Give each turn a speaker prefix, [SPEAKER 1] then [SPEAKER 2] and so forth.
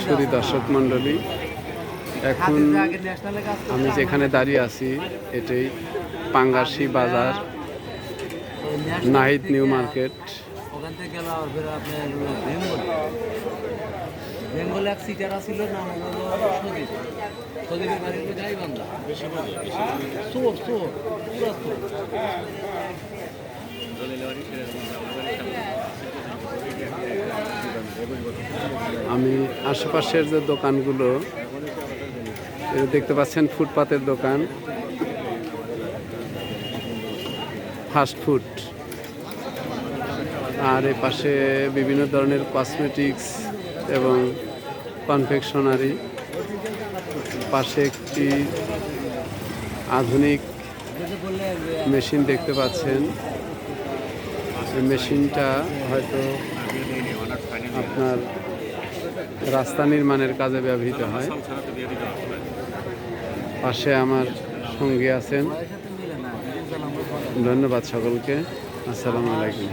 [SPEAKER 1] সুধী দর্শক মণ্ডলী, এখন আমি যেখানে দাঁড়িয়ে আছি এটাই পাঙ্গাসি বাজার, নাহিদ নিউ মার্কেট।
[SPEAKER 2] ওখান থেকে গেল আপনার বেঙ্গল এক সিটার ছিল না সদীপ, সদীপের বাড়ি হলো গাইবান্ধা। চোর চোর পুরা চোর।
[SPEAKER 1] আমি আশেপাশের যে দোকানগুলো দেখতে পাচ্ছেন, ফুটপাতের দোকান, ফাস্ট ফুড, আর এ পাশে বিভিন্ন ধরনের কসমেটিক্স এবং কনফেকশনারি। পাশে একটি আধুনিক মেশিন দেখতে পাচ্ছেন। এই মেশিনটা হয়তো আপনার রাস্তা নির্মাণের কাজে ব্যবহৃত হয়। পাশে আমার সঙ্গী আছেন। ধন্যবাদ সকলকে। আসসালামু আলাইকুম।